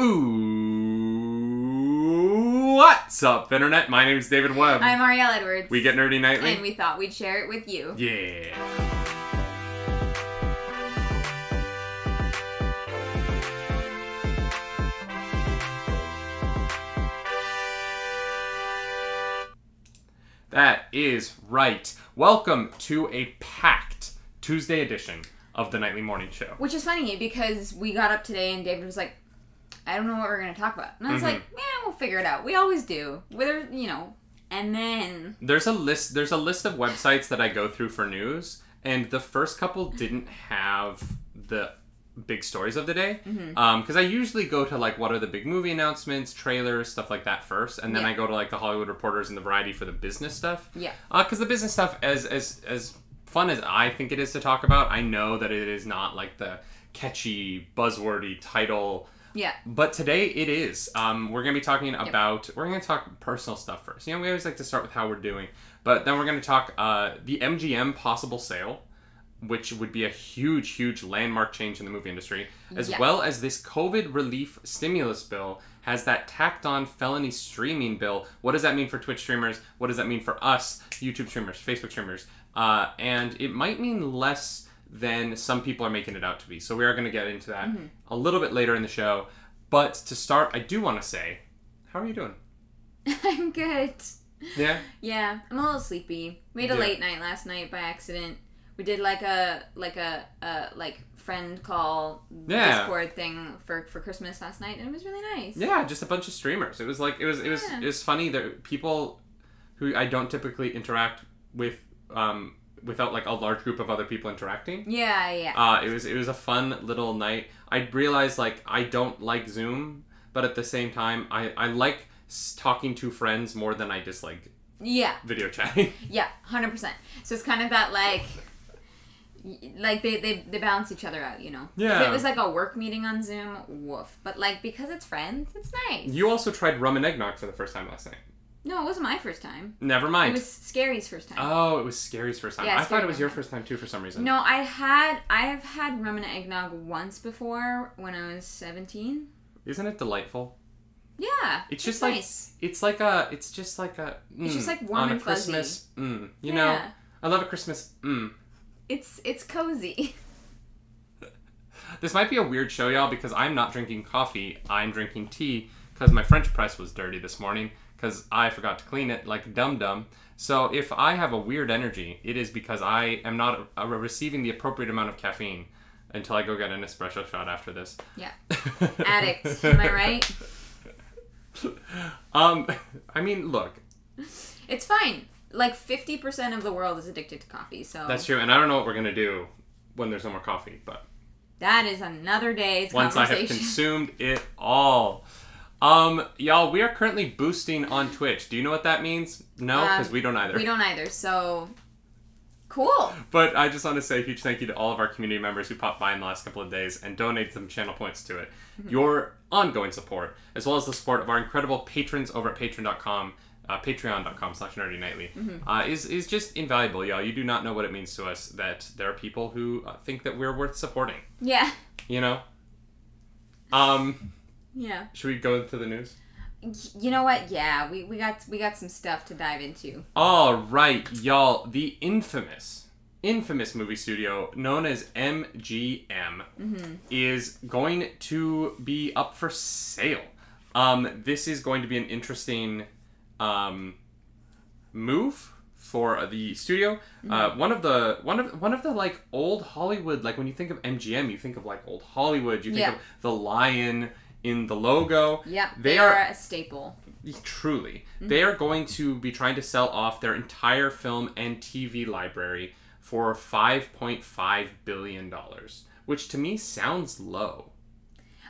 Ooh, what's up, Internet? My name is David Webb. I'm Arielle Edwards. We get nerdy nightly. And we thought we'd share it with you. Yeah. That is right. Welcome to a packed Tuesday edition of the Nightly Morning Show. Which is funny because we got up today and David was like, I don't know what we're going to talk about. And I was like, yeah, we'll figure it out. We always do. Whether, and then... There's a list of websites that I go through for news, and the first couple didn't have the big stories of the day. Because I usually go to, what are the big movie announcements, trailers, stuff like that first, and then I go to, the Hollywood Reporters and the Variety for the business stuff. Yeah. Because the business stuff, as fun as I think it is to talk about, I know that it is not, the catchy, buzzwordy title... Yeah. But today it is. We're going to be talking about... We're going to talk personal stuff first. We always like to start with how we're doing. But then we're going to talk the MGM possible sale, which would be a huge, huge landmark change in the movie industry, as well as this COVID relief stimulus bill has that tacked on felony streaming bill. What does that mean for Twitch streamers? What does that mean for us, YouTube streamers, Facebook streamers? And it might mean less than some people are making it out to be. So we are going to get into that a little bit later in the show. But to start, I do want to say, how are you doing? I'm good. Yeah? Yeah, I'm a little sleepy. We had a late night last night by accident. We did a friend call Discord thing for Christmas last night, and it was really nice. Yeah, just a bunch of streamers. It was it was funny that people who I don't typically interact with without a large group of other people interacting. Yeah. It was a fun little night. I realized I don't like Zoom, but at the same time I like talking to friends more than I dislike video chatting. Yeah, 100%. So it's kind of that they balance each other out, Yeah. If it was a work meeting on Zoom, woof. But because it's friends, it's nice. You also tried rum and eggnog for the first time last night. No, it wasn't my first time. Never mind. It was Scary's first time. Oh, it was Scary's first time. Yeah, I thought it was your first time too for some reason. No, I have had rum and eggnog once before when I was 17. Isn't it delightful? Yeah. It's just nice. It's just like warm on and a Christmas. fuzzy. You know, I love a Christmas. It's cozy. This might be a weird show, y'all, because I'm not drinking coffee. I'm drinking tea because my French press was dirty this morning. Because I forgot to clean it like a dum-dum. So if I have a weird energy, it is because I am not receiving the appropriate amount of caffeine until I go get an espresso shot after this. Yeah. Addict. Am I right? I mean, look. It's fine. 50% of the world is addicted to coffee, so... That's true, and I don't know what we're going to do when there's no more coffee, but... That is another day's once conversation. I have consumed it all. Y'all, we are currently boosting on Twitch. Do you know what that means? No, because we don't either. We don't either, so cool. But I just want to say a huge thank you to all of our community members who popped by in the last couple of days and donated some channel points to it. Your ongoing support, as well as the support of our incredible patrons over at patreon.com, patreon.com/nerdynightly, is just invaluable, y'all. You do not know what it means to us that there are people who think that we're worth supporting. Yeah. Yeah. Should we go into the news? You know what? Yeah, we got some stuff to dive into. All right, y'all. The infamous movie studio known as MGM is going to be up for sale. This is going to be an interesting move for the studio. One of the old Hollywood, when you think of MGM, you think of old Hollywood. You think of the lion in the logo. Yeah, they are a staple. Truly. They are going to be trying to sell off their entire film and TV library for $5.5 billion, which to me sounds low.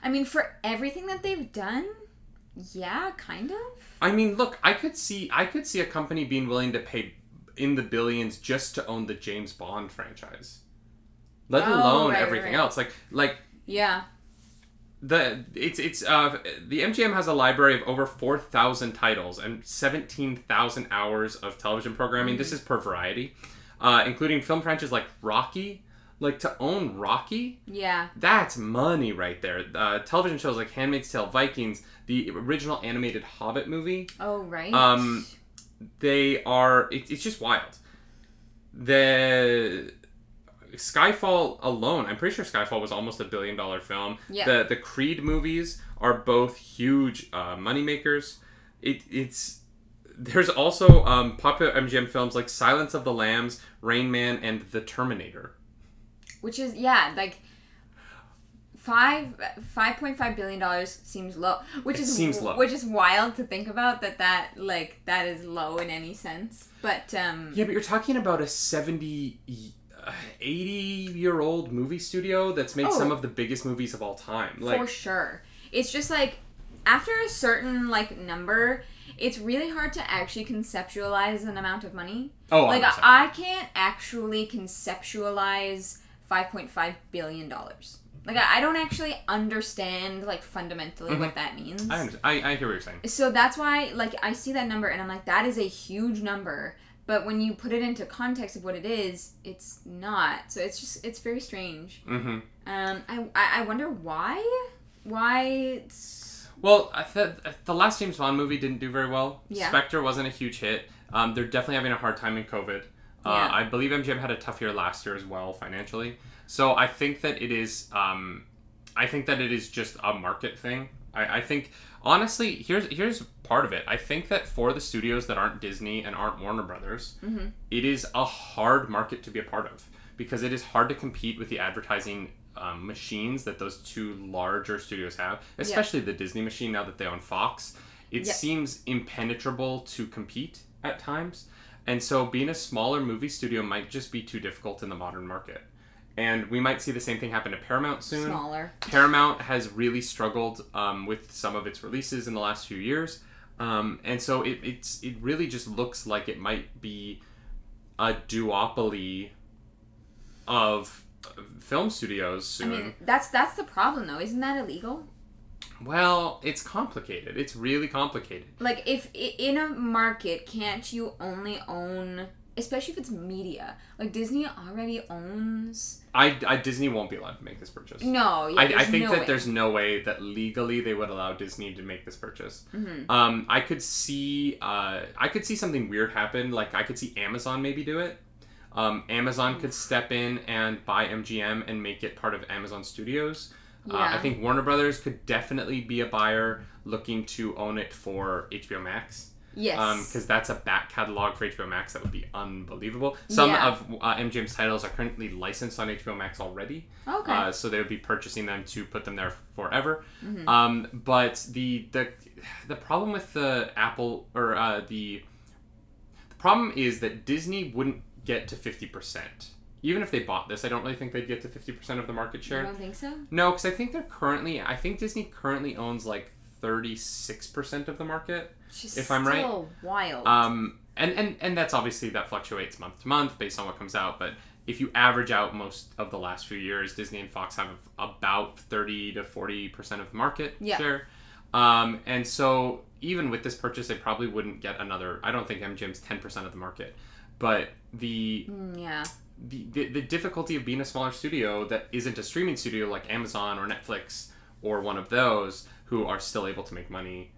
I mean, for everything that they've done, yeah, kind of. I mean, look, I could see a company being willing to pay in the billions just to own the James Bond franchise, let alone everything else. Yeah. The MGM has a library of over 4,000 titles and 17,000 hours of television programming. This is per Variety, including film franchises like Rocky, Like, to own Rocky? Yeah. That's money right there. Television shows like Handmaid's Tale, Vikings, the original animated Hobbit movie. Oh, right. They are... It's just wild. The... Skyfall alone, I'm pretty sure Skyfall was almost $1 billion film. Yeah. The Creed movies are both huge moneymakers. There's also popular MGM films like Silence of the Lambs, Rain Man, and The Terminator. Which is, like, $5.5 billion seems low. Seems low. Which is wild to think about that is low in any sense. But, yeah, but you're talking about a 80-year-old movie studio that's made some of the biggest movies of all time. Like, for sure. It's just, like, after a certain, like, number, it's really hard to actually conceptualize an amount of money. Oh, like, 100%. I can't actually conceptualize $5.5 billion. Like, I don't actually understand, like, fundamentally what that means. I hear what you're saying. So that's why, like, I see that number and I'm like, that is a huge number. But when you put it into context of what it is, it's not. So it's very strange. Mm-hmm. I wonder why? Why it's... Well, the last James Bond movie didn't do very well. Yeah. Spectre wasn't a huge hit. They're definitely having a hard time in COVID. Yeah. I believe MGM had a tough year last year as well, financially. So I think that it is... I think that it is just a market thing. I think... Honestly, here's part of it. I think that for the studios that aren't Disney and aren't Warner Brothers, it is a hard market to be a part of. Because it is hard to compete with the advertising machines that those two larger studios have. Especially the Disney machine now that they own Fox. It seems impenetrable to compete at times. And so being a smaller movie studio might just be too difficult in the modern market. And we might see the same thing happen to Paramount soon. Smaller. Paramount has really struggled with some of its releases in the last few years. And so it really just looks like it might be a duopoly of film studios soon. I mean, that's the problem, though. Isn't that illegal? Well, it's complicated. It's really complicated. Like, if in a market, can't you only own... Especially if it's media. Like, Disney already owns... Disney won't be allowed to make this purchase. No, yeah, I think no that way. there's no way that legally they would allow Disney to make this purchase. Mm-hmm. I could see something weird happen. Like, I could see Amazon maybe do it. Amazon could step in and buy MGM and make it part of Amazon Studios. Yeah. I think Warner Brothers could definitely be a buyer looking to own it for HBO Max. Yes. Because that's a back catalog for HBO Max that would be unbelievable. Some of MGM's titles are currently licensed on HBO Max already. Okay. So they would be purchasing them to put them there forever. Mm-hmm. But the problem with the Apple or the problem is that Disney wouldn't get to 50%. Even if they bought this, I don't really think they'd get to 50% of the market share. You don't think so? No, because I think Disney currently owns like 36% of the market. If I'm right. Still wild. And that's obviously, that fluctuates month to month based on what comes out, but if you average out most of the last few years, Disney and Fox have about 30 to 40% of the market share. And so even with this purchase, they probably wouldn't get another, I don't think MGM's 10% of the market. But the difficulty of being a smaller studio that isn't a streaming studio like Amazon or Netflix or one of those who are still able to make money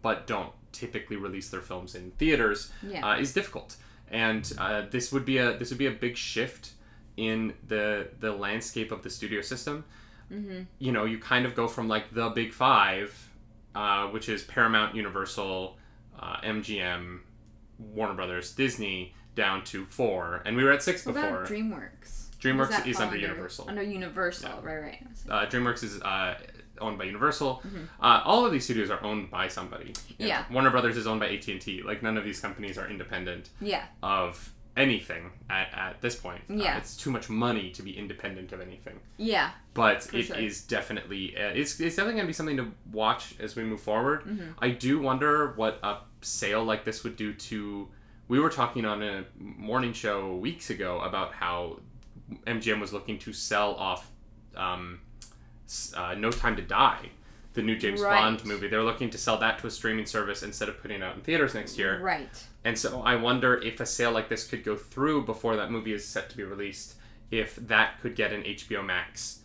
but don't typically release their films in theaters is difficult. And this would be a big shift in the landscape of the studio system. Mm-hmm. You know, you kind of go from like the big five, which is Paramount, Universal, MGM, Warner Brothers, Disney, down to 4, and we were at 6 before. What about DreamWorks? DreamWorks is under Universal. Under Universal, right. DreamWorks is owned by Universal. Mm-hmm. All of these studios are owned by somebody. Yeah. Warner Brothers is owned by AT&T. Like, none of these companies are independent of anything at this point. It's too much money to be independent of anything. Yeah. But it is definitely... it's definitely going to be something to watch as we move forward. Mm-hmm. I do wonder what a sale like this would do to... We were talking on a morning show weeks ago about how MGM was looking to sell off No Time to Die, the new James Bond movie. They were looking to sell that to a streaming service instead of putting it out in theaters next year. Right. And so I wonder if a sale like this could go through before that movie is set to be released, if that could get an HBO Max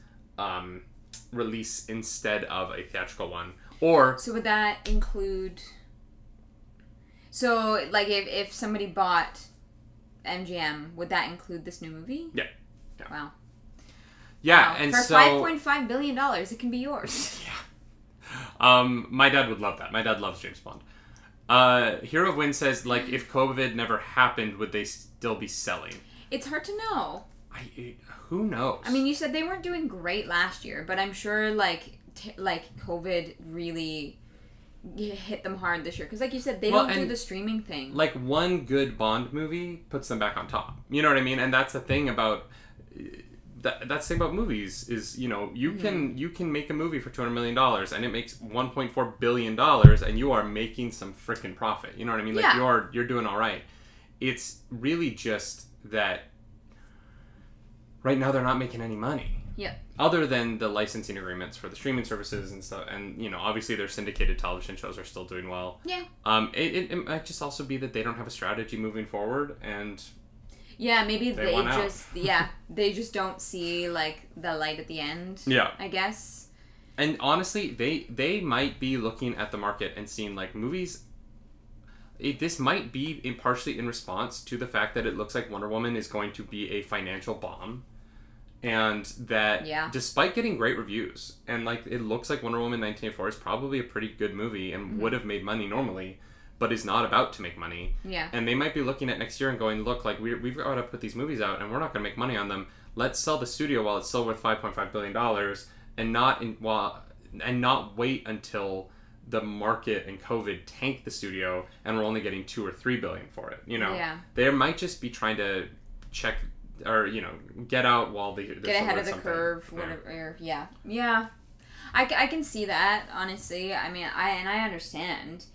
release instead of a theatrical one. Or so would that include? So like if somebody bought MGM, would that include this new movie? Yeah. Wow. Yeah, wow. and for so $5.5 billion, it can be yours. Yeah. My dad would love that. My dad loves James Bond. Hero of Wind says, like, if COVID never happened, would they still be selling? It's hard to know. Who knows? I mean, you said they weren't doing great last year, but I'm sure like COVID really hit them hard this year because, like you said, they don't do the streaming thing. Like, one good Bond movie puts them back on top. You know what I mean? And that's the thing about that's the thing about movies is, you know, you can make a movie for $200 million and it makes $1.4 billion and you are making some freaking profit. You know what I mean? Like, you're doing all right. It's really just that right now they're not making any money. Yeah. Other than the licensing agreements for the streaming services and stuff, and, you know, obviously their syndicated television shows are still doing well. Yeah. It might just also be that they don't have a strategy moving forward, and yeah, maybe they just don't see like the light at the end. Yeah. I guess. And honestly, they might be looking at the market and seeing like movies. This might be partially in response to the fact that it looks like Wonder Woman is going to be a financial bomb. And that despite getting great reviews, and like it looks like Wonder Woman 1984 is probably a pretty good movie and would have made money normally, but is not about to make money. Yeah. And they might be looking at next year and going, look, like we've got to put these movies out and we're not going to make money on them. Let's sell the studio while it's still worth $5.5 billion and not wait until the market and COVID tank the studio and we're only getting $2 or $3 billion for it. You know, they might just be trying to check or, you know, get out while they get ahead of the curve. Whatever. Yeah. I can see that, honestly. I mean, I understand.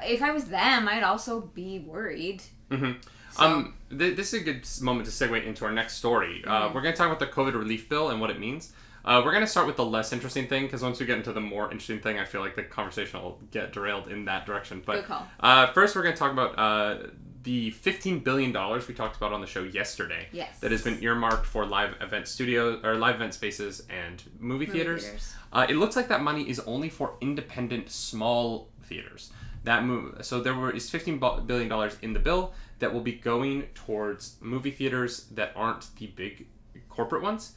If I was them, I'd also be worried. Mm-hmm. So. This is a good moment to segue into our next story. We're going to talk about the COVID relief bill and what it means. We're going to start with the less interesting thing, because once we get into the more interesting thing, I feel like the conversation will get derailed in that direction. But good call. First, we're going to talk about the $15 billion we talked about on the show yesterday. Yes. That has been earmarked for live event studios or live event spaces and movie theaters. It looks like that money is only for independent small theaters. So there is $15 billion in the bill that will be going towards movie theaters that aren't the big corporate ones.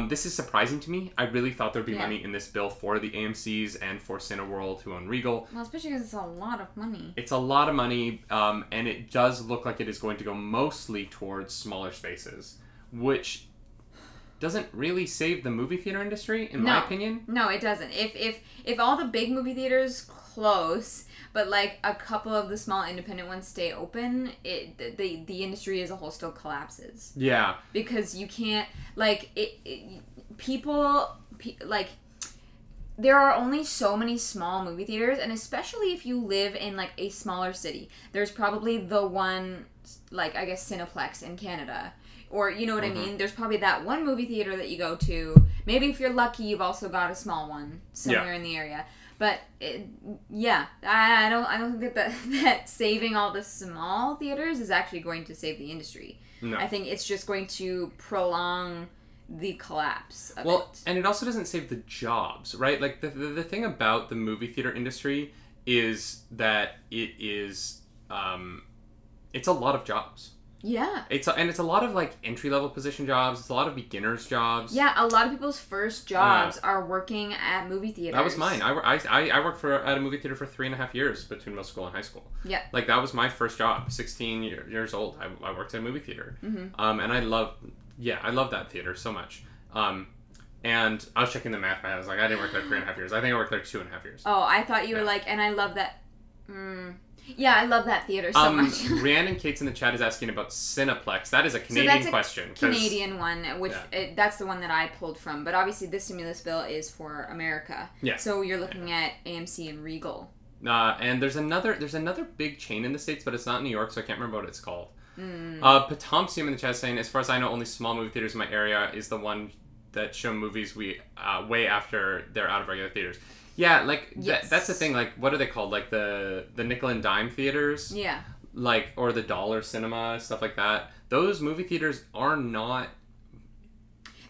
This is surprising to me. I really thought there'd be money in this bill for the AMCs and for Cineworld, who own Regal. Well, especially because it's a lot of money. It's a lot of money, and it does look like it is going to go mostly towards smaller spaces, which doesn't really save the movie theater industry, in my opinion. No, it doesn't. If all the big movie theaters close, but like a couple of the small independent ones stay open, the industry as a whole still collapses. Yeah. Because you can't, like, there are only so many small movie theaters, and especially if you live in like a smaller city, there's probably the one, like, I guess Cineplex in Canada. Or, you know what I mean? There's probably that one movie theater that you go to. Maybe if you're lucky, you've also got a small one somewhere in the area. But I don't think that saving all the small theaters is actually going to save the industry. No. I think it's just going to prolong the collapse of it. And it also doesn't save the jobs, right? Like the thing about the movie theater industry is that it is it's a lot of jobs. Yeah. It's a lot of like entry-level position jobs. It's a lot of beginners jobs. Yeah, a lot of people's first jobs are working at movie theaters. That was mine. I worked at a movie theater for 3.5 years between middle school and high school. Yeah. Like, that was my first job. 16 years old, I worked at a movie theater. Mm-hmm. And I love that theater so much. And I was checking the math. I was like, I didn't work there 3.5 years. I think I worked there 2.5 years. Oh, I thought you were like, and I love that. Yeah, I love that theater so much. Rhiannon Cates in the chat is asking about Cineplex. That is a Canadian question. Canadian one, which that's the one that I pulled from. But obviously, this stimulus bill is for America. Yeah. So you're looking at AMC and Regal. And there's another big chain in the States, but it's not in New York, so I can't remember what it's called. Potomsium in the chat saying, as far as I know, only small movie theaters in my area is the one that show movies way after they're out of regular theaters. Yeah, like, that's the thing, like, what are they called? Like, the nickel and dime theaters? Yeah. Like, or the dollar cinema, stuff like that. Those movie theaters are not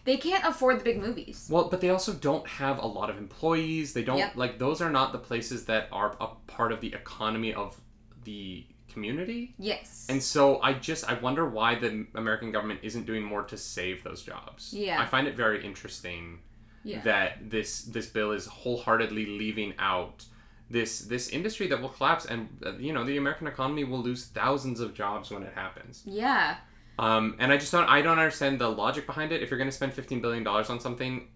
They can't afford the big movies. Well, but they also don't have a lot of employees. They don't, Yep. like, those are not the places that are a part of the economy of the community. Yes. And so I wonder why the American government isn't doing more to save those jobs. Yeah. I find it very interesting that this bill is wholeheartedly leaving out this industry that will collapse, and the American economy will lose thousands of jobs when it happens. Yeah. And I don't understand the logic behind it. If you're going to spend $15 billion on something,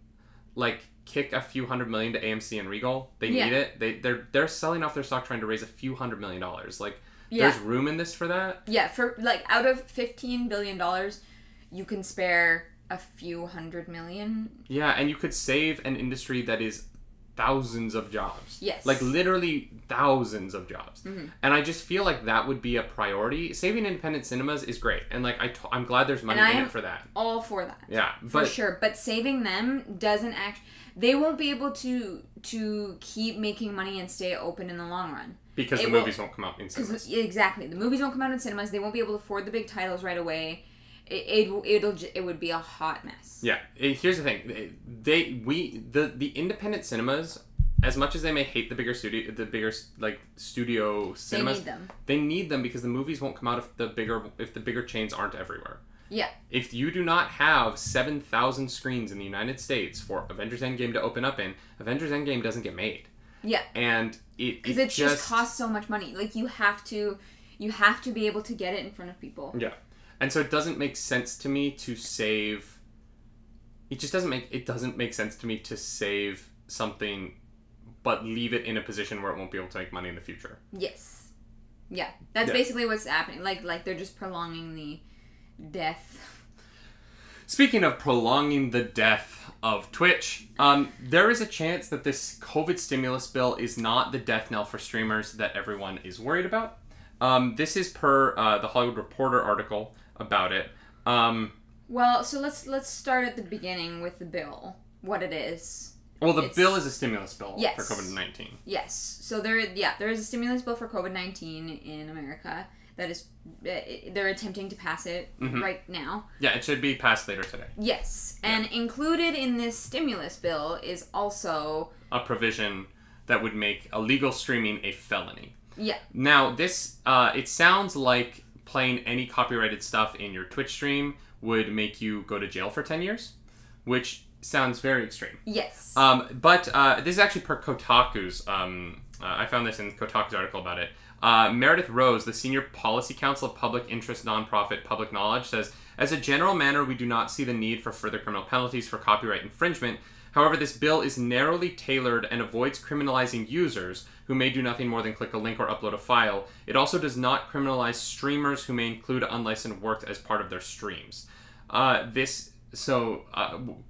like, kick a few $100 million to AMC and Regal. They need it. They're selling off their stock trying to raise a few $100 million. Like, there's room in this for that. Yeah, for, like, out of $15 billion, you can spare a few $100 million. Yeah, and you could save an industry that is thousands of jobs. Yes. Like, literally thousands of jobs. Mm-hmm. And I just feel like that would be a priority. Saving independent cinemas is great. And, like, I'm glad there's money in it for that. All for that. Yeah. For sure. But saving them doesn't they won't be able to keep making money and stay open in the long run. Because the movies won't come out in cinemas. Exactly. The movies won't come out in cinemas. They won't be able to afford the big titles right away. It would be a hot mess. Yeah. Here's the thing. The independent cinemas, as much as they may hate the bigger studio cinemas, they need them because the movies won't come out if the bigger chains aren't everywhere. Yeah. If you do not have 7,000 screens in the United States for Avengers Endgame to open up in, Avengers Endgame doesn't get made. Yeah. And because it just costs so much money. Like, you have to be able to get it in front of people. Yeah. And so it doesn't make sense to me to save. It doesn't make sense to me to save something, but leave it in a position where it won't be able to make money in the future. Yes. Yeah. That's basically what's happening. Like they're just prolonging the death. Speaking of prolonging the death of Twitch, there is a chance that this COVID stimulus bill is not the death knell for streamers that everyone is worried about. This is per the Hollywood Reporter article about it. Well, so let's start at the beginning with the bill. What it is. Well, the bill is a stimulus bill for yes. COVID-19. Yes. So there is a stimulus bill for COVID-19 in America that is they're attempting to pass it right now. Yeah, it should be passed later today. Yes. And included in this stimulus bill is also a provision that would make illegal streaming a felony. Yeah. Now, this it sounds like playing any copyrighted stuff in your Twitch stream would make you go to jail for 10 years, which sounds very extreme. Yes. But this is actually per Kotaku's. I found this in Kotaku's article about it. Meredith Rose, the Senior Policy Counsel of Public Interest Nonprofit Public Knowledge, says, as a general matter, we do not see the need for further criminal penalties for copyright infringement. However, this bill is narrowly tailored and avoids criminalizing users who may do nothing more than click a link or upload a file. It also does not criminalize streamers who may include unlicensed work as part of their streams.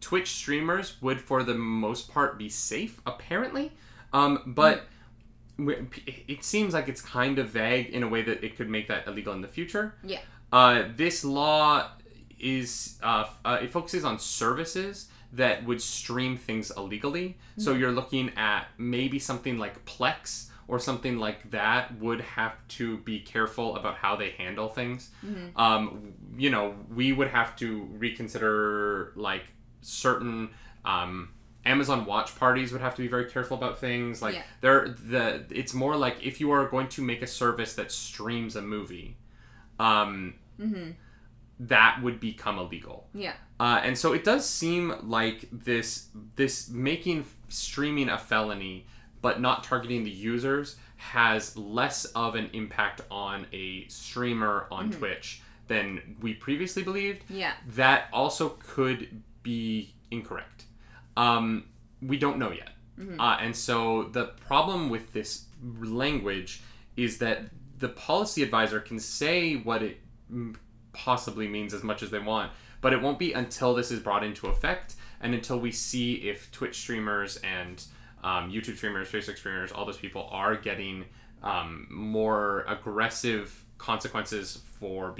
Twitch streamers would, for the most part, be safe, apparently. But it seems like it's kind of vague in a way that it could make that illegal in the future. Yeah. This law is it focuses on services that would stream things illegally. So you're looking at maybe something like Plex or something like that would have to be careful about how they handle things. We would have to reconsider, like, certain Amazon watch parties would have to be very careful about things. Like, it's more like if you are going to make a service that streams a movie, that would become illegal. Yeah. And so it does seem like this making streaming a felony but not targeting the users has less of an impact on a streamer on Twitch than we previously believed. Yeah. That also could be incorrect. We don't know yet. And so the problem with this language is that the policy advisor can say what it possibly means as much as they want, but it won't be until this is brought into effect and until we see if Twitch streamers and YouTube streamers, Facebook streamers, all those people are getting more aggressive consequences for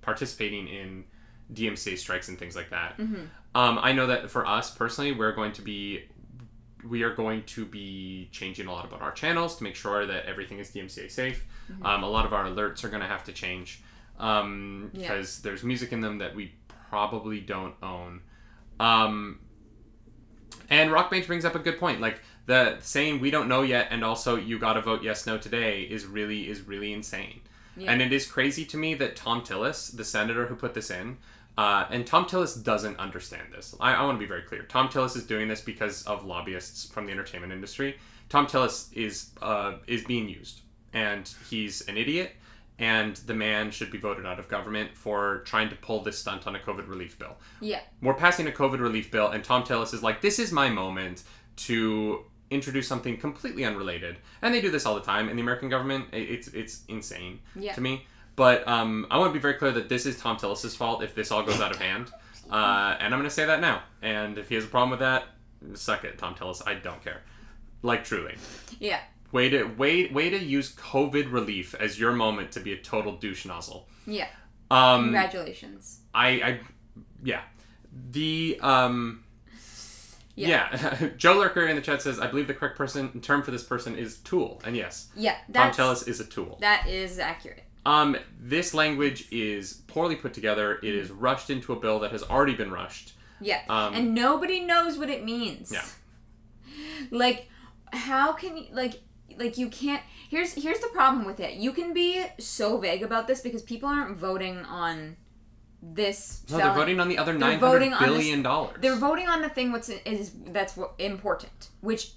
participating in DMCA strikes and things like that. I know that for us personally, we are going to be changing a lot about our channels to make sure that everything is DMCA safe. A lot of our alerts are going to have to change because there's music in them that we probably don't own. And Rockmage brings up a good point. Like, the saying we don't know yet and also you gotta vote yes, no today is really insane. Yeah. And it is crazy to me that Tom Tillis, the senator who put this in, and Tom Tillis doesn't understand this. I want to be very clear. Tom Tillis is doing this because of lobbyists from the entertainment industry. Tom Tillis is being used, and he's an idiot, and the man should be voted out of government for trying to pull this stunt on a COVID relief bill. Yeah. We're passing a COVID relief bill, and Tom Tillis is like, this is my moment to introduce something completely unrelated. And they do this all the time in the American government. It's insane to me. But I want to be very clear that this is Tom Tillis' fault if this all goes out of hand. And I'm going to say that now. And if he has a problem with that, suck it, Tom Tillis. I don't care. Like, truly. Yeah. Way to use COVID relief as your moment to be a total douche nozzle. Yeah. Congratulations. Yeah. Yeah. Joe Lurker in the chat says, I believe the correct term for this person is tool. And yes. Yeah. Tom Tillis is a tool. That is accurate. This language is poorly put together. It is rushed into a bill that has already been rushed. Yeah. And nobody knows what it means. Yeah. Like, how can you, like you can't, here's the problem with it. You can be so vague about this because people aren't voting on this. No, they're voting on the other $900 billion. They're voting on the thing that's important, which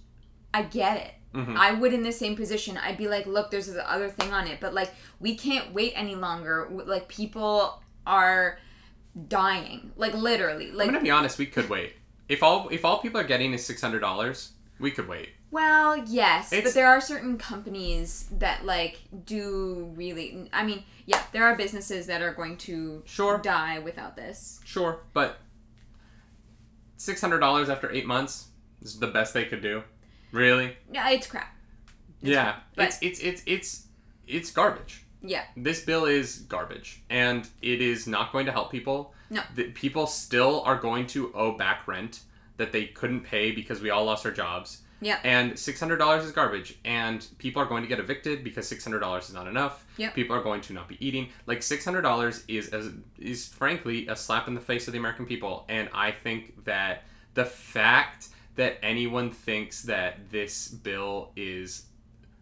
I get it. Mm-hmm. I would in the same position. I'd be like, look, there's this other thing on it, but like, we can't wait any longer. Like, people are dying, like literally. Like, I'm gonna be honest, we could wait. If all people are getting is $600, we could wait. Well, yes, but there are certain companies that like do really. I mean, yeah, there are businesses that are going to die without this. Sure, but $600 after 8 months is the best they could do. Really? Yeah, it's crap. It's garbage. Yeah. This bill is garbage, and it is not going to help people. No. People still are going to owe back rent that they couldn't pay because we all lost our jobs. Yeah. And $600 is garbage, and people are going to get evicted because $600 is not enough. Yeah. People are going to not be eating. Like, $600 is frankly a slap in the face of the American people, and I think that the fact that anyone thinks that this bill is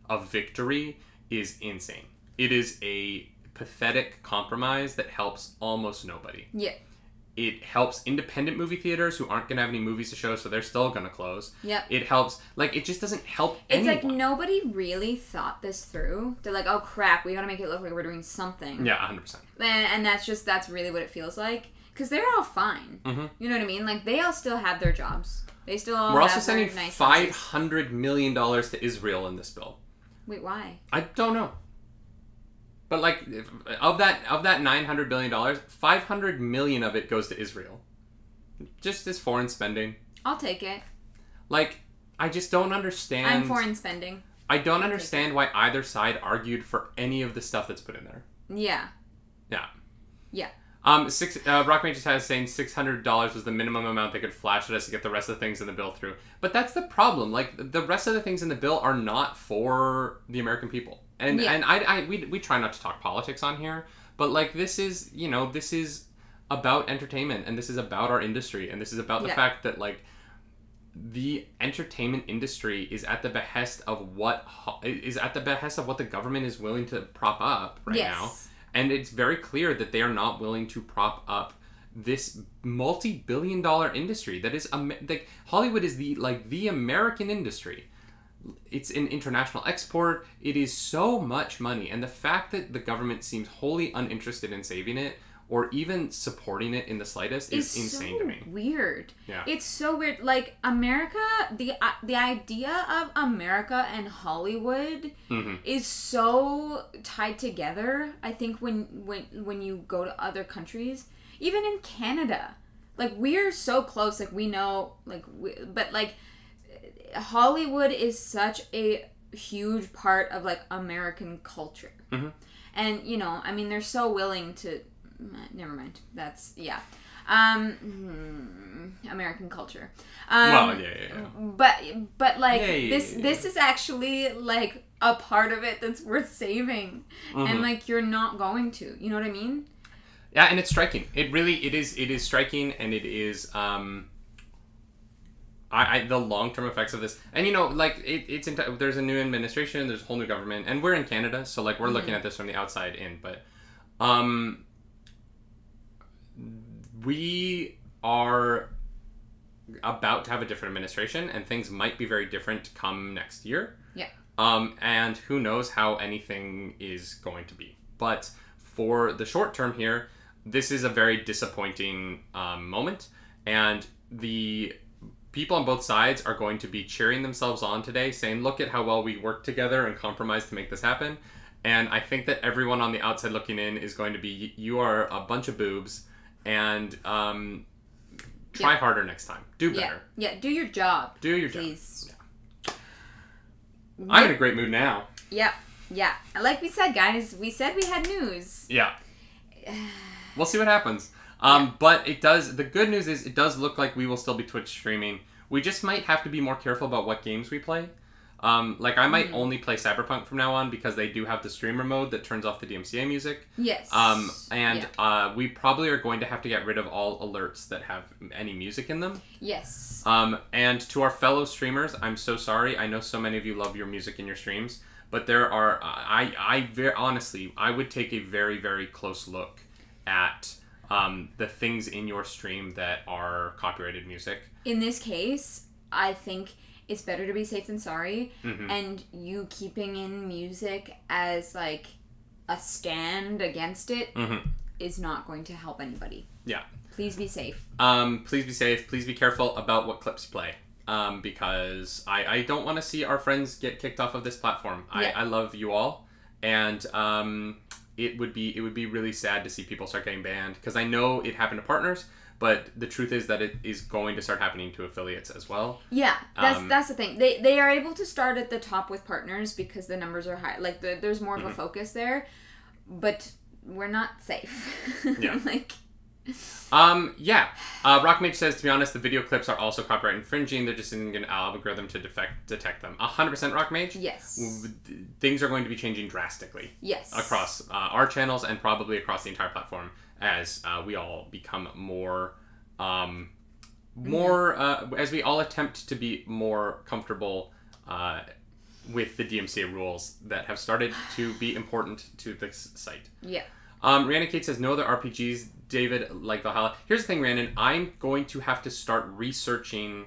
a victory is insane. It is a pathetic compromise that helps almost nobody. Yeah. It helps independent movie theaters who aren't going to have any movies to show, so they're still going to close. Yep. It helps. Like, it just doesn't help anyone. It's like nobody really thought this through. They're like, oh, crap, we got to make it look like we're doing something. Yeah, 100%. And that's really what it feels like. Because they're all fine. Mm-hmm. You know what I mean? Like, they all still have their jobs. They still all We're also sending nice $500 million to Israel in this bill. Wait, why? I don't know. But like, of that $900 billion, $500 million of it goes to Israel. Just as foreign spending. I'll take it. Like, I just don't understand. I'm foreign spending. I don't understand why either side argued for any of the stuff that's put in there. Yeah. Yeah. Yeah. Rockmage just has saying $600 was the minimum amount they could flash at us to get the rest of the things in the bill through. But that's the problem. Like, the rest of the things in the bill are not for the American people. And we try not to talk politics on here, but like, this is about entertainment, and this is about our industry, and this is about the fact that like, the entertainment industry is at the behest of what the government is willing to prop up right now. And it's very clear that they are not willing to prop up this multi-billion-dollar industry that is like, Hollywood is the American industry. It's an international export. It is so much money, and the fact that the government seems wholly uninterested in saving it or even supporting it in the slightest is insane to me. Weird. Yeah. It's so weird. Like, America, the idea of America and Hollywood is so tied together. I think when you go to other countries, even in Canada, like, we're so close. Like, we know, like, but like, Hollywood is such a huge part of like American culture. Mm-hmm. And you know, I mean, they're so willing to. Never mind. That's American culture. Well, yeah. But like, this is actually like a part of it that's worth saving, and like, you're not going to. You know what I mean? Yeah, and it's striking. It is striking, and it is the long-term effects of this. And there's a new administration, there's a whole new government, and we're in Canada, so like we're looking at this from the outside in, but we are about to have a different administration, and things might be very different come next year. Yeah. And who knows how anything is going to be. But for the short term here, this is a very disappointing moment, and the people on both sides are going to be cheering themselves on today, saying, look at how well we worked together and compromised to make this happen. And I think that everyone on the outside looking in is going to be, you are a bunch of boobs, and try harder next time. Do better. Yeah, do your job. Do your please. job. Yeah. I'm in a great mood now. Yeah. Like we said, guys, we said we had news. Yeah. We'll see what happens. But the good news is it does look like we will still be Twitch streaming. We just might have to be more careful about what games we play. I might only play Cyberpunk from now on because they do have the streamer mode that turns off the DMCA music. Yes. We probably are going to have to get rid of all alerts that have any music in them. Yes. And to our fellow streamers, I'm so sorry. I know so many of you love your music in your streams, but there are, honestly, I would take a very, very close look at the things in your stream that are copyrighted music. In this case, I think it's better to be safe than sorry, mm-hmm. and you keeping in music as like a stand against it mm-hmm. is not going to help anybody. Yeah. Please be safe. Please be safe. Please be careful about what clips you play. Because I don't want to see our friends get kicked off of this platform. Yeah. I love you all, and it would be really sad to see people start getting banned, because I know it happened to partners, but the truth is that it is going to start happening to affiliates as well. Yeah, that's the thing. They are able to start at the top with partners because the numbers are high. Like there's more of a focus there, but we're not safe. Yeah. Yeah. Rockmage says, to be honest, the video clips are also copyright infringing. They're just in an algorithm to detect them. 100% Rockmage. Yes. Things are going to be changing drastically. Yes. Across our channels and probably across the entire platform as we all become more, as we all attempt to be more comfortable with the DMCA rules that have started to be important to this site. Yeah. Rhiannon Kate says, no other RPGs, David, like Valhalla. Here's the thing, Rhiannon. I'm going to have to start researching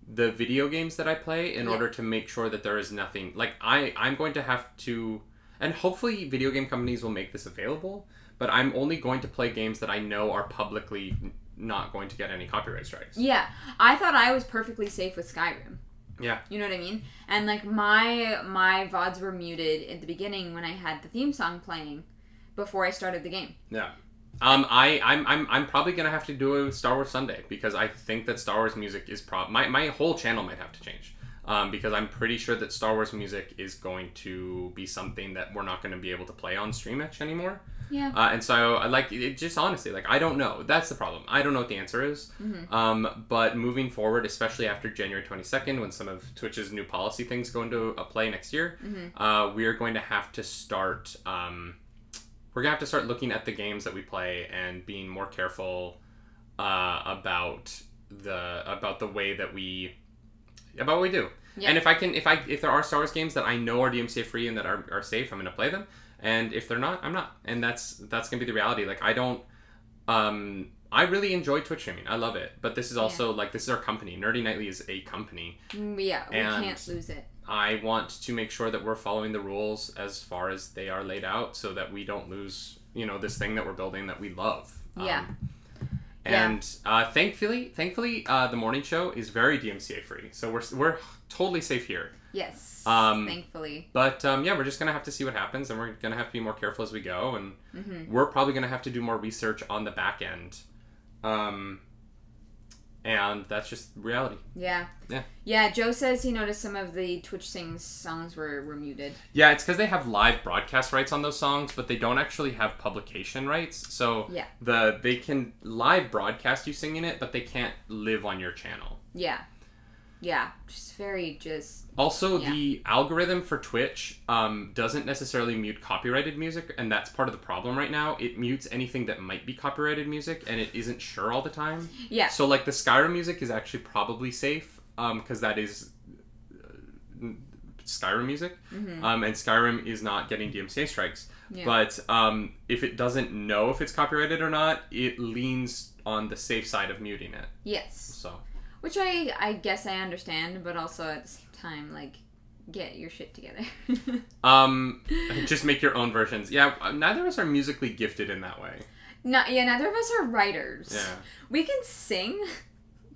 the video games that I play in order to make sure that there is nothing. Like, I'm going to have to... And hopefully video game companies will make this available, but I'm only going to play games that I know are publicly not going to get any copyright strikes. Yeah. I thought I was perfectly safe with Skyrim. Yeah. You know what I mean? And, like, my VODs were muted at the beginning when I had the theme song playing before I started the game. Yeah. I'm probably gonna have to do a Star Wars Sunday, because I think that Star Wars music is my whole channel might have to change, because I'm pretty sure that Star Wars music is going to be something that we're not going to be able to play on Streamage anymore. Yeah. And so I like it, just honestly, like, I don't know. That's the problem. I don't know what the answer is. Mm-hmm. But moving forward, especially after January 22nd, when some of Twitch's new policy things go into play next year, mm-hmm. We are going to have to start. We're going to have to start looking at the games that we play and being more careful about the way that about what we do. Yeah. And if there are Star Wars games that I know are DMCA free and that are safe, I'm going to play them. And if they're not, I'm not. And that's going to be the reality. Like, I really enjoy Twitch streaming. I love it. But this is also, this is our company. Nerdy Nightly is a company. Yeah, we can't lose it. I want to make sure that we're following the rules as far as they are laid out, so that we don't lose, this thing that we're building that we love. Yeah. And thankfully, the morning show is very DMCA free, so we're totally safe here. Yes. Thankfully. But we're just gonna have to see what happens, and we're gonna have to be more careful as we go, and mm-hmm. we're probably gonna have to do more research on the back end. And that's just reality. Yeah. Yeah. Yeah, Joe says he noticed some of the Twitch Sings songs were muted. Yeah, it's because they have live broadcast rights on those songs, but they don't actually have publication rights. So they can live broadcast you singing it, but they can't live on your channel. Yeah. Yeah, just very just... Also, the algorithm for Twitch doesn't necessarily mute copyrighted music, and that's part of the problem right now. It mutes anything that might be copyrighted music, and it isn't sure all the time. Yeah. So, like, the Skyrim music is actually probably safe, because that is Skyrim music, and Skyrim is not getting DMCA strikes. Yeah. But if it doesn't know if it's copyrighted or not, it leans on the safe side of muting it. Yes. So... Which I guess I understand, but also at the same time, like, get your shit together. Just make your own versions. Yeah, neither of us are musically gifted in that way. Neither of us are writers. Yeah. We can sing,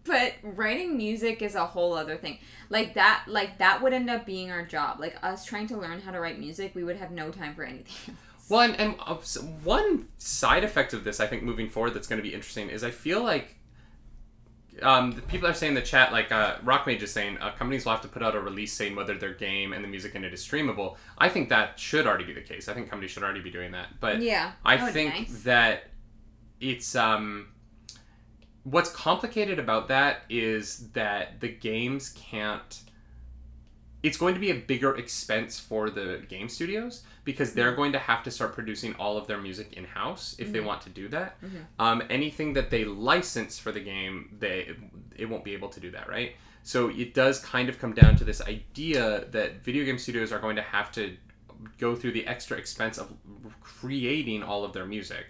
but writing music is a whole other thing. That would end up being our job. Like, us trying to learn how to write music, we would have no time for anything else. Well, and one side effect of this, I think, moving forward that's going to be interesting is I feel like the people are saying in the chat, like Rockmage is saying, companies will have to put out a release saying whether their game and the music in it is streamable. I think that should already be the case. I think companies should already be doing that. But yeah, I think that it's what's complicated about that is that the games can't... It's going to be a bigger expense for the game studios because they're going to have to start producing all of their music in-house if they want to do that. Anything that they license for the game, it won't be able to do that, right? So it does kind of come down to this idea that video game studios are going to have to go through the extra expense of creating all of their music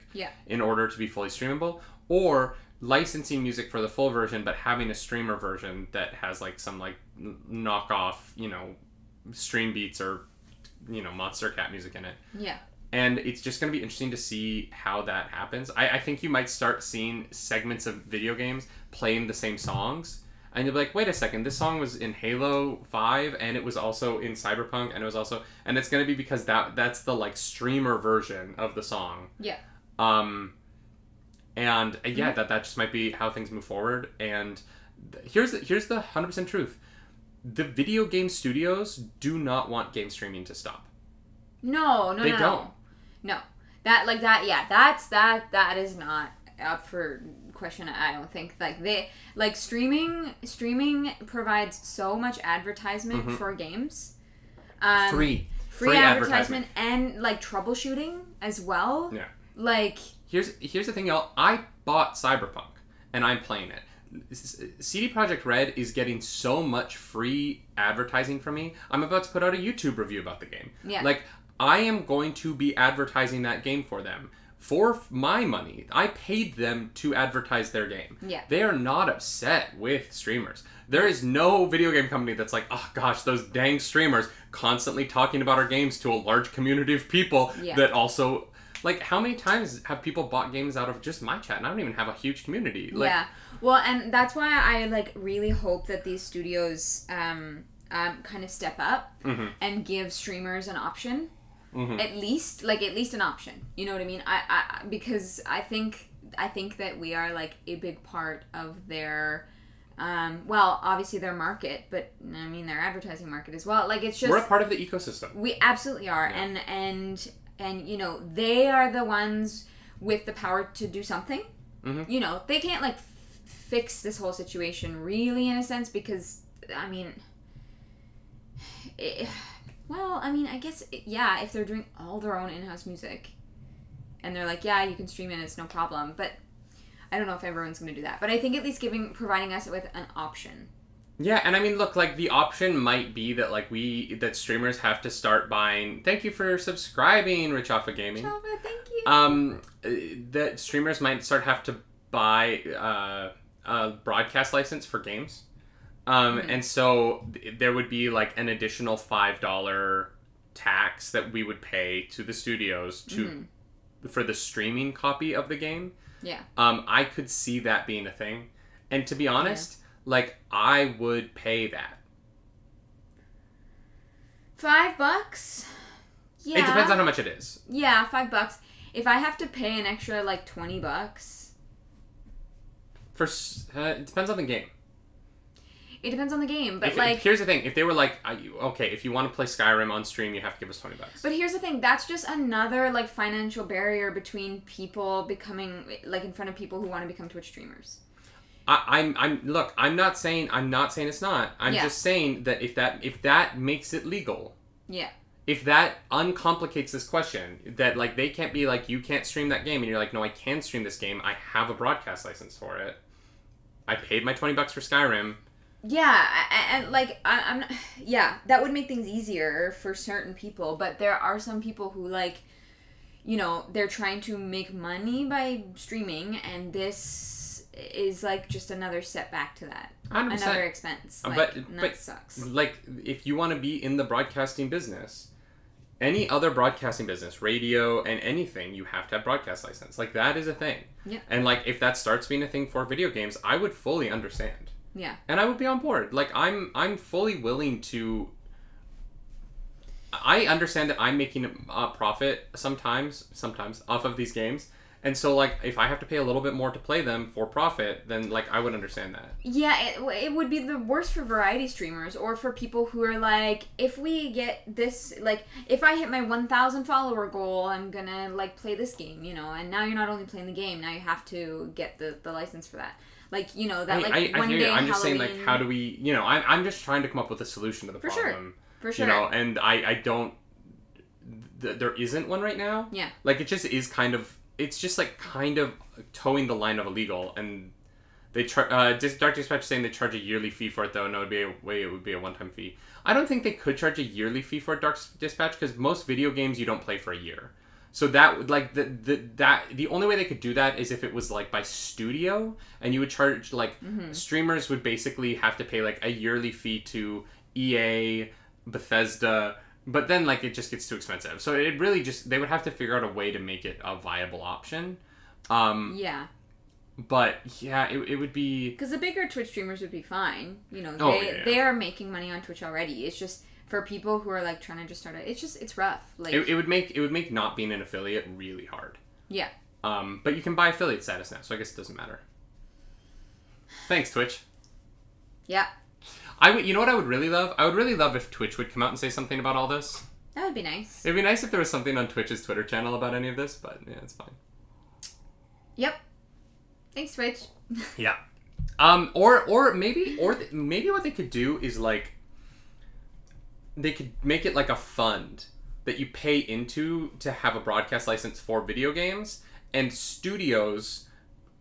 in order to be fully streamable, or licensing music for the full version but having a streamer version that has like some like knockoff, you know, stream beats or, you know, Monster Cat music in it. Yeah. And it's just going to be interesting to see how that happens. I think you might start seeing segments of video games playing the same songs. And you'll be like, wait a second, this song was in Halo 5 and it was also in Cyberpunk and it was also... And it's going to be because that's the like streamer version of the song. Yeah. And yeah, that just might be how things move forward. And here's the 100% truth. The video game studios do not want game streaming to stop. No. They don't. No. That is not up for question, I don't think. Like streaming provides so much advertisement for games. Free advertisement and like troubleshooting as well. Yeah. Like Here's the thing, y'all. I bought Cyberpunk, and I'm playing it. CD Projekt Red is getting so much free advertising from me. I'm about to put out a YouTube review about the game. Yeah. Like, I am going to be advertising that game for them. For my money. I paid them to advertise their game. Yeah. They are not upset with streamers. There is no video game company that's like, oh gosh, those dang streamers constantly talking about our games to a large community of people that also... Like, how many times have people bought games out of just my chat? And I don't even have a huge community. Like, yeah. Well, and that's why I, like, really hope that these studios kind of step up and give streamers an option. At least an option. You know what I mean? Because I think that we are, like, a big part of their... well, obviously their market, but, I mean, their advertising market as well. Like, it's just... We're a part of the ecosystem. We absolutely are. Yeah. And, you know, they are the ones with the power to do something. You know, they can't, like, fix this whole situation, really, in a sense, because, I mean... I guess, if they're doing all their own in-house music, and they're like, yeah, you can stream it, it's no problem, but I don't know if everyone's going to do that. But I think at least providing us with an option. Yeah, and I mean, look, like, the option might be that, like, that streamers have to start buying... Thank you for subscribing, Rich Alpha Gaming. Alpha, thank you. That streamers might have to buy a broadcast license for games. And so there would be, like, an additional $5 tax that we would pay to the studios for the streaming copy of the game. Yeah. I could see that being a thing. And to be honest... Yeah. Like, I would pay that. $5? Yeah. It depends on how much it is. Yeah, $5. If I have to pay an extra, like, $20... it depends on the game. It depends on the game, but here's the thing. If they were like, okay, if you want to play Skyrim on stream, you have to give us $20. But here's the thing. That's just another, like, financial barrier between people becoming, like, in front of people who want to become Twitch streamers. Look, I'm not saying it's not. I'm just saying that if that makes it legal. Yeah. If that uncomplicates this question, that like they can't be like, you can't stream that game, and you're like, no, I can stream this game. I have a broadcast license for it. I paid my $20 for Skyrim. Yeah, and like I'm not, yeah, that would make things easier for certain people, but there are some people who like, you know, they're trying to make money by streaming, and this is like just another setback to that. 100%. Another expense. Like, that sucks. Like, if you want to be in the broadcasting business, any other broadcasting business, radio and anything, you have to have broadcast license. Like, that is a thing. Yeah. And like, if that starts being a thing for video games, I would fully understand. Yeah. And I would be on board. Like, I'm fully willing to... I understand that I'm making a profit sometimes off of these games. And so, like, if I have to pay a little bit more to play them for profit, then, like, I would understand that. Yeah, it would be the worst for variety streamers or for people who are like, if we get this, like, if I hit my 1,000 follower goal, I'm gonna, like, play this game, you know? And now you're not only playing the game, now you have to get the license for that. Like, you know, that, like, I one hear day you. I'm just Halloween... saying, like, how do we... You know, I'm just trying to come up with a solution to the problem. For sure. You know, and I don't... There isn't one right now. Yeah. Like, it just is kind of... It's just, like, kind of towing the line of illegal, and they Dark Dispatch saying they charge a yearly fee for it, though. No, it would be a one-time fee. I don't think they could charge a yearly fee for Dark Dispatch, because most video games you don't play for a year. So that would, like, the only way they could do that is if it was, like, by studio, and you would charge, like, streamers would basically have to pay, like, a yearly fee to EA, Bethesda, but then, like, it just gets too expensive. So it really just... They would have to figure out a way to make it a viable option. Yeah. But, yeah, it would be... Because the bigger Twitch streamers would be fine. You know, they are making money on Twitch already. It's just, for people who are, like, trying to just start it, it's rough. Like, it would make not being an affiliate really hard. Yeah. But you can buy affiliate status now, so I guess it doesn't matter. Thanks, Twitch. Yeah. You know what I would really love? I would really love if Twitch would come out and say something about all this. That would be nice. It'd be nice if there was something on Twitch's Twitter channel about any of this, but yeah, it's fine. Yep. Thanks, Twitch. Yeah. Or maybe what they could do is, like, they could make it like a fund that you pay into to have a broadcast license for video games, and studios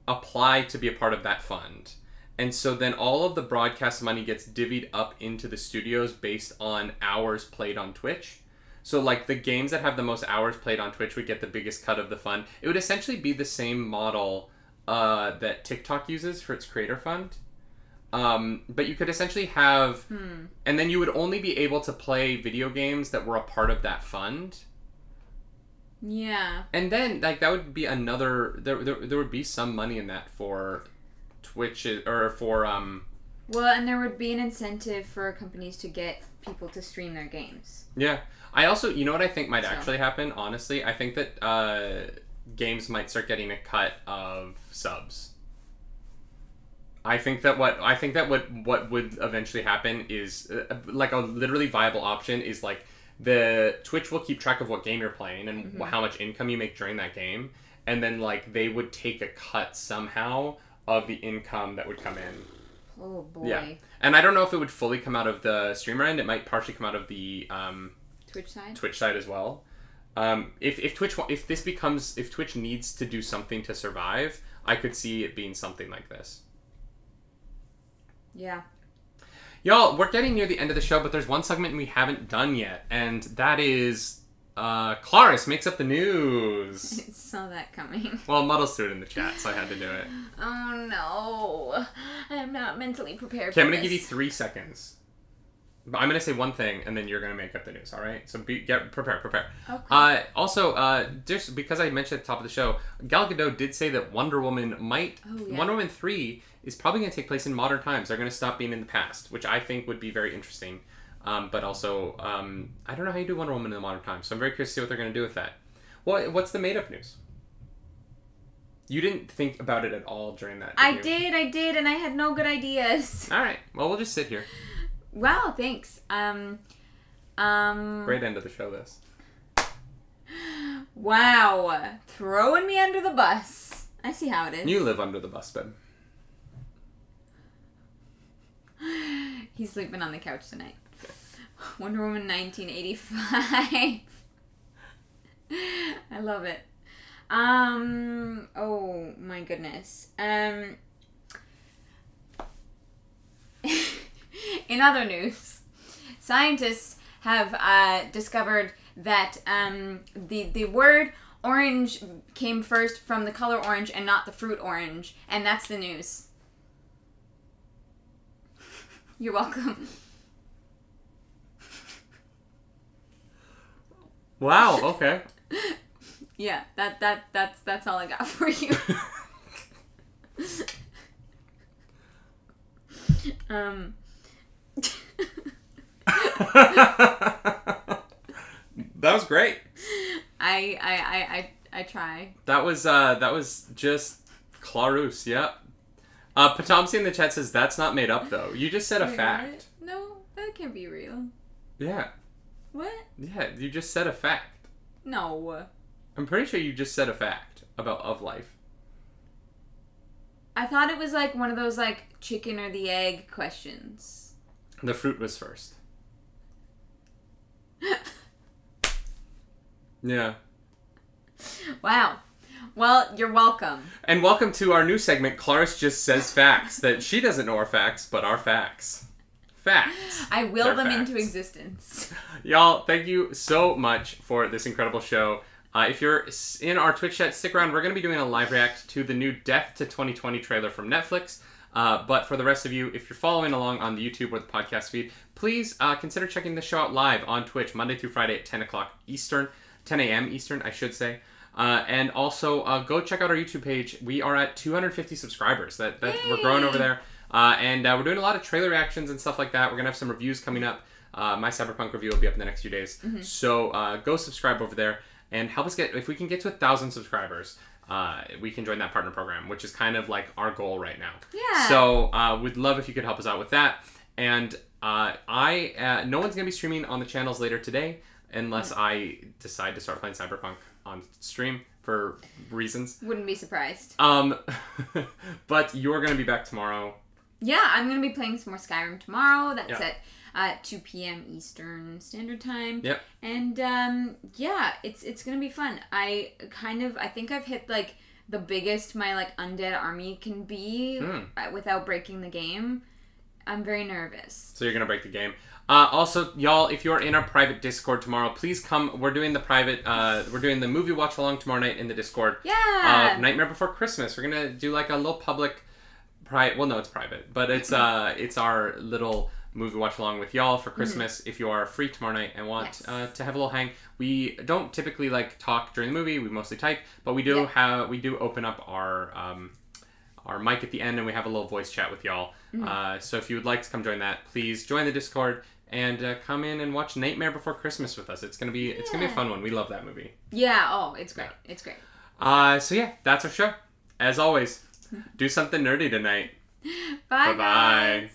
apply to be a part of that fund. And so then all of the broadcast money gets divvied up into the studios based on hours played on Twitch. So, like, the games that have the most hours played on Twitch would get the biggest cut of the fund. It would essentially be the same model that TikTok uses for its creator fund. But you could essentially have... And then you would only be able to play video games that were a part of that fund. Yeah. And then, like, that would be another... There would be some money in that for... Twitch or for well, and there would be an incentive for companies to get people to stream their games. Yeah. I also, you know what I think might actually happen, honestly? I think that games might start getting a cut of subs. I think that what would eventually happen is like a literally viable option is, like, the Twitch will keep track of what game you're playing and how much income you make during that game, and then, like, they would take a cut somehow of the income that would come in. Oh boy. Yeah. And I don't know if it would fully come out of the streamer end. It might partially come out of the Twitch side as well. If Twitch needs to do something to survive, I could see it being something like this. Yeah. Y'all, we're getting near the end of the show, but there's one segment we haven't done yet, and that is Claris makes up the news. I saw that coming. Well, Muddles threw it in the chat, so I had to do it. Oh no. I'm not mentally prepared for this. Okay, I'm going to give you 3 seconds. I'm going to say one thing, and then you're going to make up the news, alright? So prepare. Okay. Also, just because I mentioned at the top of the show, Gal Gadot did say that Wonder Woman Wonder Woman 3 is probably going to take place in modern times. They're going to stop being in the past, which I think would be very interesting. But also, I don't know how you do Wonder Woman in the modern times, so I'm very curious to see what they're going to do with that. Well, what's the made-up news? You didn't think about it at all during that, did you? I did, and I had no good ideas. Alright, well, we'll just sit here. Wow, thanks. Great end of the show, this. Wow. Throwing me under the bus. I see how it is. You live under the bus, babe. He's sleeping on the couch tonight. Wonder Woman 1985. I love it. Oh my goodness. In other news, scientists have discovered that the word orange came first from the color orange and not the fruit orange, and that's the news. You're welcome. Wow, okay. Yeah, that's all I got for you. That was great. I try. That was just Clarus, yep. Potomsi in the chat says that's not made up though. You just said a fact. What? No, that can't be real. Yeah. What? Yeah, you just said a fact. No. I'm pretty sure you just said a fact of life. I thought it was like one of those like chicken or the egg questions. The fruit was first. Yeah. Wow. Well, you're welcome. And welcome to our new segment, Clarus Just Says Facts, that she doesn't know are facts, but are facts. Facts. I will They're them facts. into existence. Y'all, thank you so much for this incredible show. If you're in our Twitch chat, stick around. We're going to be doing a live react to the new Death to 2020 trailer from Netflix. But for the rest of you, if you're following along on the YouTube or the podcast feed, please consider checking the show out live on Twitch, Monday through Friday at 10 o'clock Eastern. 10 a.m. Eastern, I should say. And also, go check out our YouTube page. We are at 250 subscribers. That we're growing over there. And we're doing a lot of trailer reactions and stuff like that. We're going to have some reviews coming up. My Cyberpunk review will be up in the next few days. Mm-hmm. So go subscribe over there and help us if we can get to 1,000 subscribers, we can join that partner program, which is kind of like our goal right now. Yeah. So we'd love if you could help us out with that. And no one's going to be streaming on the channels later today unless I decide to start playing Cyberpunk on stream for reasons. Wouldn't be surprised. But you're going to be back tomorrow. Yeah, I'm going to be playing some more Skyrim tomorrow. That's Yeah. at 2 p.m. Eastern Standard Time. Yep. And yeah, it's going to be fun. I think I've hit like the biggest my like undead army can be without breaking the game. I'm very nervous. So you're going to break the game. Also, y'all, if you're in our private Discord tomorrow, please come. We're doing the private, we're doing the movie watch along tomorrow night in the Discord. Yeah. Nightmare Before Christmas. We're going to do like a little public, well, no, it's private, but it's our little movie watch along with y'all for Christmas. If you are free tomorrow night and want to have a little hang. We don't typically like talk during the movie. We mostly type, but we do open up our mic at the end and we have a little voice chat with y'all. So if you would like to come join that, please join the Discord and come in and watch Nightmare Before Christmas with us. It's gonna be a fun one. We love that movie. Yeah. Oh, it's great. Yeah. It's great. So yeah, that's our show. As always, do something nerdy tonight. Bye. Bye-bye. Guys.